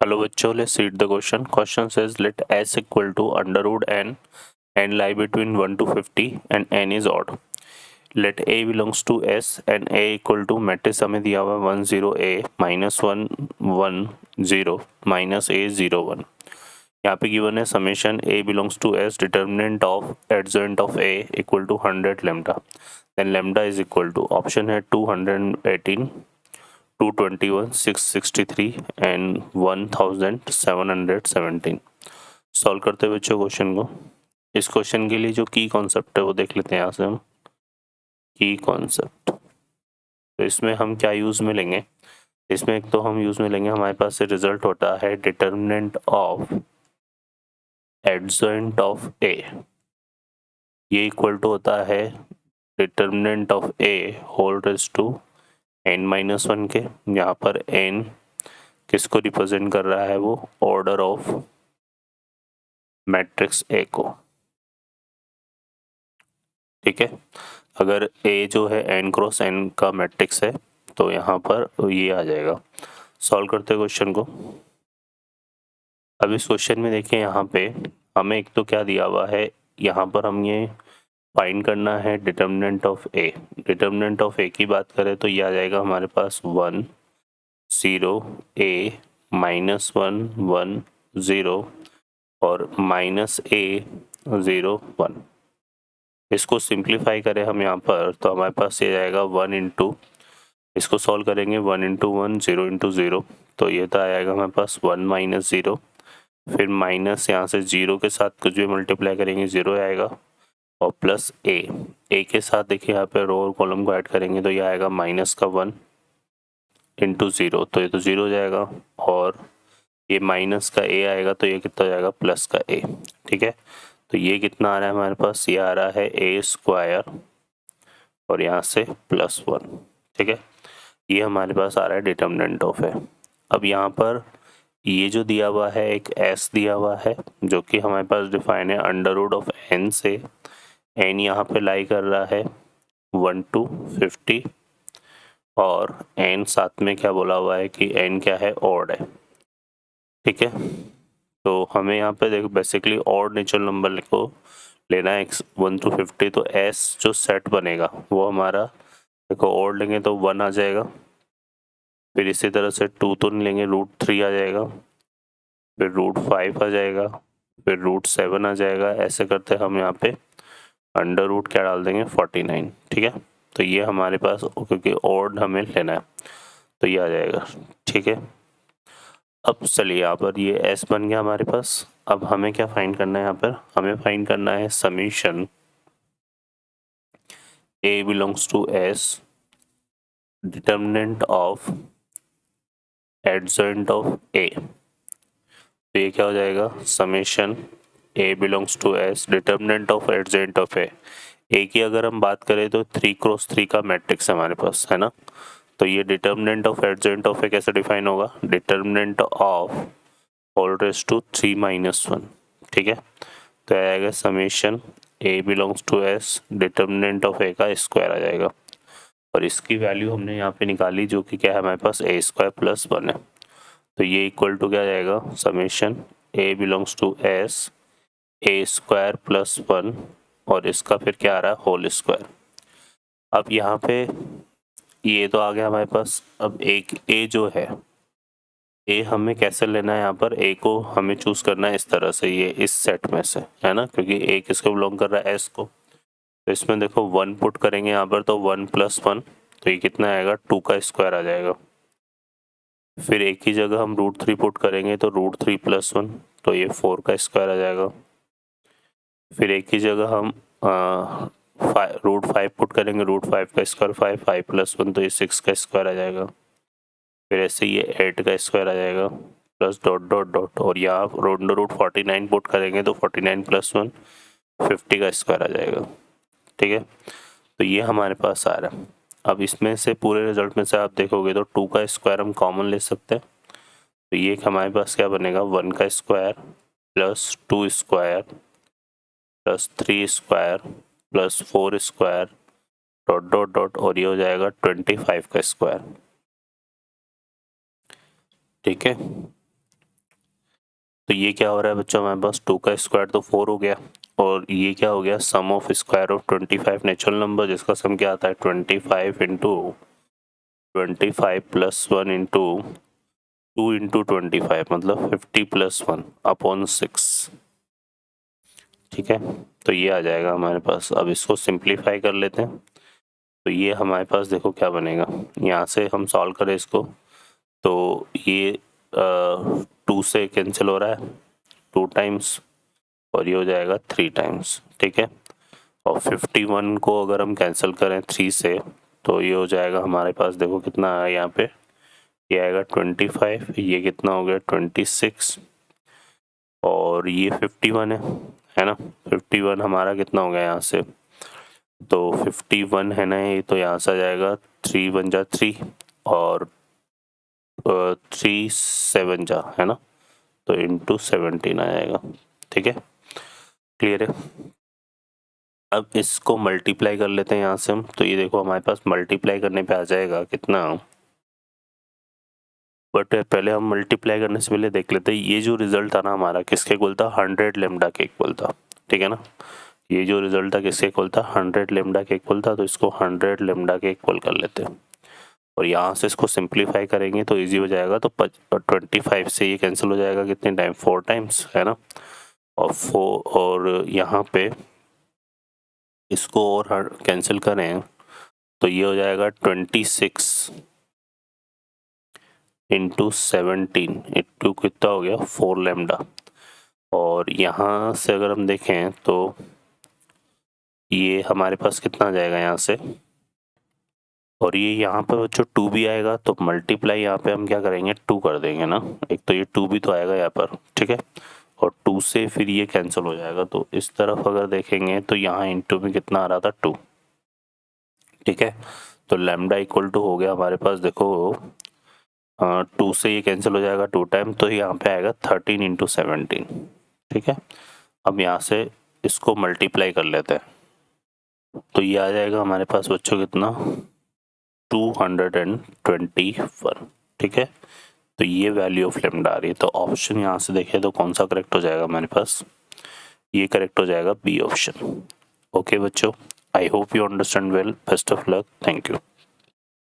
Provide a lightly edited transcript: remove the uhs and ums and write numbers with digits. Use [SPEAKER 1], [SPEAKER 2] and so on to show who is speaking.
[SPEAKER 1] Hello बच्चों, let's read the question. Question says let s equal to under root n lie between 1 to 50 and n is odd. Let a belongs to s and a equal to matrix हमें दिया हुआ 1 0 a minus 1 1 0 minus a 0 1. यहाँ पे given है summation a belongs to s determinant of adjoint of a equal to 100 lambda. Then lambda is equal to option है 218 221 663 and 1717. Solve करते हुए बच्चों क्वेश्चन को, इस क्वेश्चन के लिए जो की कॉन्सेप्ट है वो देख लेते हैं यहाँ से हम. की कॉन्सेप्ट तो इसमें हम क्या यूज में लेंगे, इसमें एक तो हम यूज में लेंगे, हमारे पास से रिजल्ट होता है determinant of adjoint of A, ये इक्वल टू होता है determinant of A whole raise to n-1 के. यहाँ पर n किसको रिप्रेजेंट कर रहा है, वो ऑर्डर ऑफ मैट्रिक्स ए को. ठीक है, अगर a जो है n क्रॉस n का मैट्रिक्स है तो यहाँ पर ये आ जाएगा. सॉल्व करते हैं क्वेश्चन को. अब इस क्वेश्चन में देखिए यहाँ पे हमें एक तो क्या दिया हुआ है, यहाँ पर हम ये फाइंड करना है determinant of A. Determinant of A की बात करें तो ये आ जाएगा हमारे पास 1 0 a -1 1 0 और -a 0 1. इसको सिंप्लीफाई करें हम यहाँ पर तो हमारे पास ये जाएगा 1 इंटू, इसको सॉल्व करेंगे 1 इंटू 1 0 इंटू 0, तो ये तो आएगा हमारे पास 1 माइनस 0, फिर माइनस यहाँ से 0 के साथ कुछ भी मल्टीप्लाई करेंगे 0 आएगा, और प्लस a के साथ देखिए यहाँ पे रो और कॉलम को ऐड करेंगे तो ये आएगा माइनस का 1 इंटू 0, तो ये तो 0 हो जाएगा, और ये माइनस का a आएगा तो ये कितना हो जाएगा प्लस का a. ठीक है, तो ये कितना आ रहा है हमारे पास, ये आ रहा है a स्क्वायर और यहाँ से +1. ठीक है, ये हमारे पास आ रहा है डिटर्मिनेंट ऑफ है. अब यहाँ पर ये जो दिया हुआ है एक s दिया हुआ है जो कि हमारे पास डिफाइन है अंडर रूट ऑफ n से, n यहाँ पे लाई कर रहा है 1 to 50 और n साथ में क्या बोला हुआ है कि n क्या है, ऑड है. ठीक है, तो हमें यहाँ पे देखो बेसिकली ऑड नेचुरल नंबर को लेना है 1 to 50, तो s जो सेट बनेगा वो हमारा देखो ऑड लेंगे तो 1 आ जाएगा, फिर इसी तरह से 2 तो नहीं लेंगे √3 आ जाएगा, फिर √5 आ जाएगा, फिर √7 आ जाएगा. ऐसे करते हम यहाँ पे अंडर रूट क्या डाल देंगे 49. ठीक है, तो ये हमारे पास क्योंकि ऑड हमें लेना है तो ये आ जाएगा. ठीक है, अब चलिए यहाँ पर ये s बन गया हमारे पास. अब हमें क्या फाइंड करना है, यहाँ पर हमें फाइंड करना है summation a belongs to s determinant of adjoint of a. तो ये क्या हो जाएगा, summation a belongs to s determinant of adjoint of a. a की अगर हम बात करें तो 3 क्रॉस 3 का मैट्रिक्स हमारे पास है ना, तो ये determinant of adjoint of A कैसे डिफाइन होगा, determinant of whole raise to 3 - 1. ठीक है, तो आएगा summation a belongs to s determinant of a का स्क्वायर आ जाएगा, और इसकी वैल्यू हमने यहाँ पे निकाली जो कि क्या है हमारे पास a² + 1 है, तो ये इक्वल टू क्या जाएगा summation a belongs to s a² + 1 और इसका फिर क्या आ रहा है होल स्क्वायर. अब यहाँ पे ये तो आ गया हमारे पास. अब एक a जो है a हमें कैसे लेना है, यहाँ पर a को हमें चूज करना है इस तरह से, ये इस सेट में से है ना, क्योंकि a किसको बिलोंग कर रहा है s को. तो इसमें देखो 1 पुट करेंगे यहाँ पर तो 1 + 1, तो ये कितना आएगा 2 का स्क्वायर आ जाएगा. फिर एक ही जगह हम √3 पुट करेंगे तो √3 + 1, तो ये 4 का स्क्वायर आ जाएगा. फिर एक ही जगह हम √5 पुट करेंगे, √5 का स्क्वायर 5 + 1, तो ये 6 का स्क्वायर आ जाएगा. फिर ऐसे ये 8 का स्क्वायर आ जाएगा प्लस डॉट डॉट डॉट, और यहाँ √49 पुट करेंगे तो 49 + 1 50 का स्क्वायर आ जाएगा. ठीक है, तो ये हमारे पास आ रहा है. अब इसमें से पूरे रिजल्ट में से आप देखोगे तो 2 का स्क्वायर हम कॉमन ले सकते हैं, तो ये हमारे पास क्या बनेगा 1 का square plus 2 square plus 3 square plus 4 square dot dot dot, और ये हो जाएगा 25 का स्क्वायर. ठीक है, तो ये क्या हो रहा है बच्चों, हमारे पास 2 का स्क्वायर तो 4 हो गया, और ये क्या हो गया, sum of square of 25 natural number, जिसका सम क्या आता है 25 इंटू 25 प्लस 1 इंटू 2 इंटू 25, मतलब 50 प्लस 1 अपॉन 6। ठीक है, तो ये आ जाएगा हमारे पास। अब इसको सिंप्लीफाई कर लेते हैं, तो ये हमारे पास देखो क्या बनेगा, यहाँ से हम सॉल्व करें इसको, तो ये 2 से कैंसिल हो रहा है 2 टाइम्स, और ये हो जाएगा 3 टाइम्स। ठीक है, और 51 को अगर हम कैंसिल करें 3 से, तो ये हो जाएगा हमारे पास, देखो कितना आया यहाँ पे, ये आएगा 25, ये कितना हो गया 26, और ये 51 है ना, 51 हमारा कितना हो गया यहाँ से, तो 51 है ना, ये तो यहाँ से आ जाएगा 3 1 जा 3, और 3 7 जा, है ना, तो इंटू 17 आ जाएगा। ठीक है, क्लियर है। अब इसको मल्टीप्लाई कर लेते हैं यहाँ से हम, तो ये देखो हमारे पास मल्टीप्लाई करने पे आ जाएगा कितना, बट पहले हम मल्टीप्लाई करने से पहले देख लेते हैं ये जो रिजल्ट था ना हमारा किसके इक्वल था, 100 लेमडा के इक्वल था। ठीक है ना, ये जो रिजल्ट था किसके इक्वल था, 100 लेमडा के इक्वल था, तो इसको 100 लेमडा के इक्वल कर लेते हैं, और यहाँ से इसको सिंप्लीफाई करेंगे तो इजी हो जाएगा, तो 25 से ये कैंसिल हो जाएगा कितने टाइम, 4 टाइम्स, है ना, और 4, और यहाँ पे इसको और कैंसिल करें तो ये हो जाएगा 26 इंटू 17, इंटू कितना हो गया 4 लेमडा, और यहाँ से अगर हम देखें तो ये हमारे पास कितना आ जाएगा यहाँ से, और ये यहाँ पे बच्चों 2 भी आएगा, तो मल्टीप्लाई यहाँ पे हम क्या करेंगे 2 कर देंगे ना, एक तो ये 2 भी तो आएगा यहाँ पर। ठीक है, और 2 से फिर ये कैंसिल हो जाएगा, तो इस तरफ अगर देखेंगे तो यहाँ इंटू में कितना आ रहा था 2। ठीक है, तो लैम्डा इक्वल टू हो गया हमारे पास, देखो 2 से ये कैंसिल हो जाएगा 2 टाइम, तो यहाँ पे आएगा 13 इंटू 17। ठीक है, अब यहाँ से इसको मल्टीप्लाई कर लेते हैं, तो ये आ जाएगा हमारे पास बच्चों कितना 221। ठीक है, तो ये वैल्यू ऑफ लेमडा आ रही है, तो ऑप्शन यहाँ से देखें तो कौन सा करेक्ट हो जाएगा हमारे पास, ये करेक्ट हो जाएगा बी ऑप्शन। ओके बच्चों, I hope you understand well, best of luck, thank you.